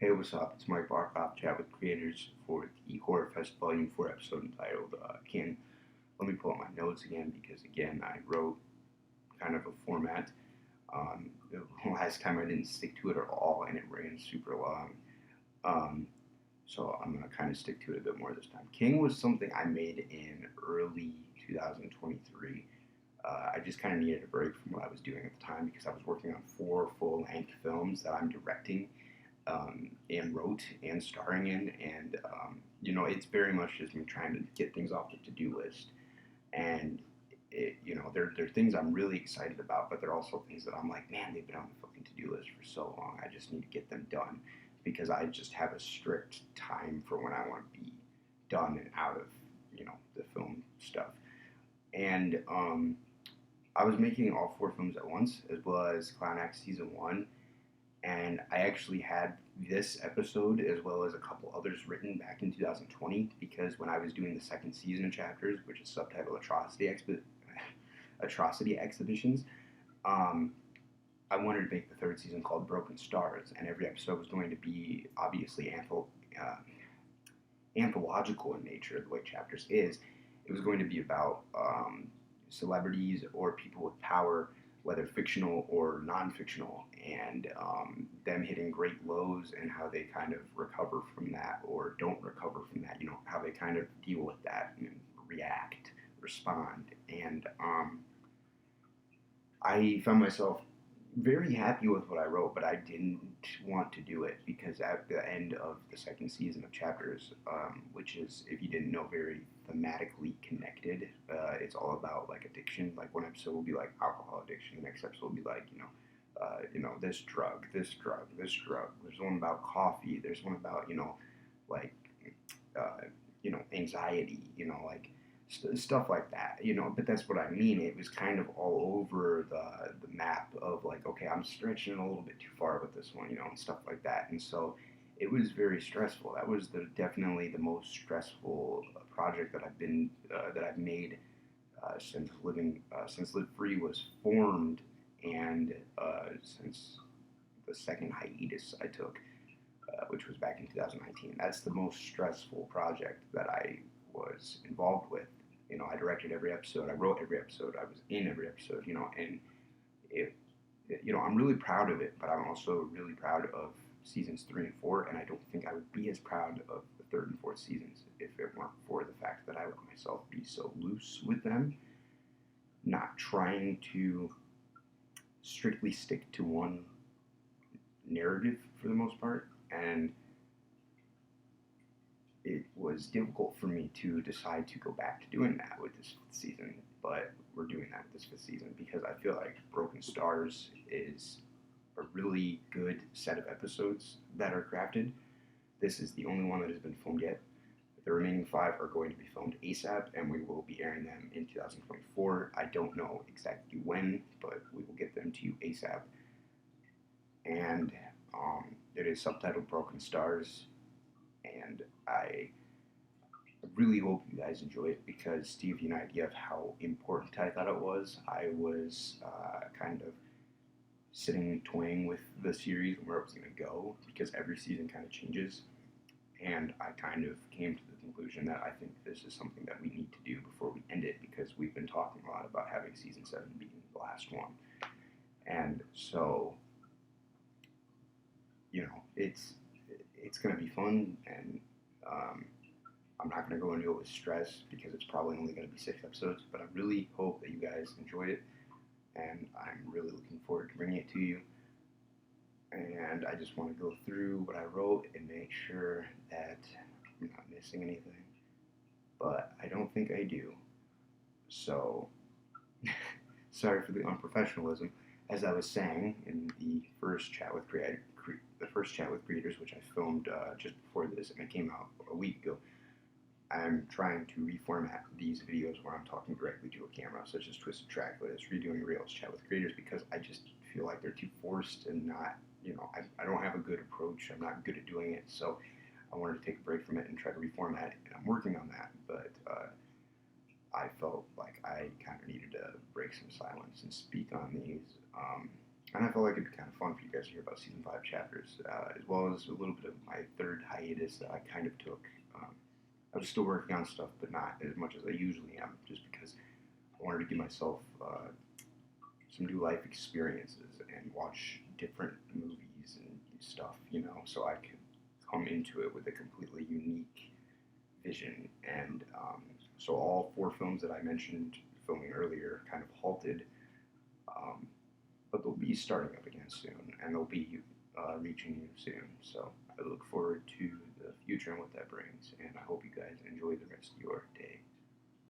Hey, what's up? It's Mike Barkoff, chat with creators for the Horror Fest Volume 4 episode entitled Kin. Let me pull up my notes again because, again, I wrote kind of a format. The last time I didn't stick to it at all and it ran super long. Um, so I'm going to kind of stick to it a bit more this time. King was something I made in early 2023. I just kind of needed a break from what I was doing at the time because I was working on 4 full-length films that I'm directing and wrote and starring in. And, it's very much just me trying to get things off the to-do list. And, they're things I'm really excited about, but they're also things that I'm like, man, they've been on the fucking to-do list for so long. I just need to get them done because I just have a strict time for when I want to be done and out of, the film stuff. And I was making all 4 films at once, as well as Clown Act Season 1, and I actually had this episode as well as a couple others written back in 2020 because when I was doing the second season of Chapters, which is subtitled Atrocity Exhibitions, um, I wanted to make the third season called Broken Stars, and every episode was going to be obviously anthological in nature, the way Chapters is. It was going to be about celebrities or people with power, whether fictional or non-fictional, and them hitting great lows and how they kind of recover from that or don't recover from that. How they kind of deal with that and react, respond, and I found myself very happy with what I wrote, but I didn't want to do it because at the end of the second season of Chapters, which is, if you didn't know, very thematically connected. It's all about like addiction. Like one episode will be like alcohol addiction, the next episode will be like this drug, this drug, this drug. There's one about coffee. There's one about like uh, anxiety. Like stuff like that, but that's what I mean. It was kind of all over the map of like, okay, I'm stretching it a little bit too far with this one, and stuff like that. And so it was very stressful. That was definitely the most stressful project that I've made since Live Free was formed, and since the second hiatus I took, which was back in 2019. That's the most stressful project that I was involved with. I directed every episode, I wrote every episode, I was in every episode, and it, I'm really proud of it, but I'm also really proud of seasons 3 and 4, and I don't think I would be as proud of the third and fourth seasons if it weren't for the fact that I let myself be so loose with them, not trying to strictly stick to one narrative for the most part, and it was difficult for me to decide to go back to doing that with this fifth season, but we're doing that with this fifth season because I feel like Broken Stars is a really good set of episodes that are crafted. This is the only one that has been filmed yet. The remaining 5 are going to be filmed ASAP, and we will be airing them in 2024. I don't know exactly when, but we will get them to you ASAP. And it is subtitled Broken Stars, and I really hope you guys enjoy it because to give you an idea of how important I thought it was, I was kind of sitting toying with the series and where it was going to go because every season kind of changes. And I kind of came to the conclusion that I think this is something that we need to do before we end it because we've been talking a lot about having season 7 being the last one. And so, it's going to be fun, and I'm not going to go into it with stress because it's probably only going to be 6 episodes, but I really hope that you guys enjoyed it, and I'm really looking forward to bringing it to you. And I just want to go through what I wrote and make sure that I'm not missing anything, but I don't think I do. So, sorry for the unprofessionalism. As I was saying in the first chat with creators, which I filmed just before this, and it came out a week ago. I'm trying to reformat these videos where I'm talking directly to a camera, such as Twisted Tracklist, redoing Reels, Chat with Creators, because I just feel like they're too forced and not, I don't have a good approach. I'm not good at doing it, so I wanted to take a break from it and try to reformat it, and I'm working on that, but I felt like I kind of needed to break some silence and speak on these. And I felt like it'd be kind of fun for you guys to hear about season 5 chapters, as well as a little bit of my third hiatus that I kind of took. Um, I was still working on stuff, but not as much as I usually am, just because I wanted to give myself some new life experiences and watch different movies and stuff, so I could come into it with a completely unique vision. And so all 4 films that I mentioned filming earlier kind of halted, um, but they'll be starting up again soon, and they'll be reaching you soon. So I look forward to the future and what that brings, and I hope you guys enjoy the rest of your day.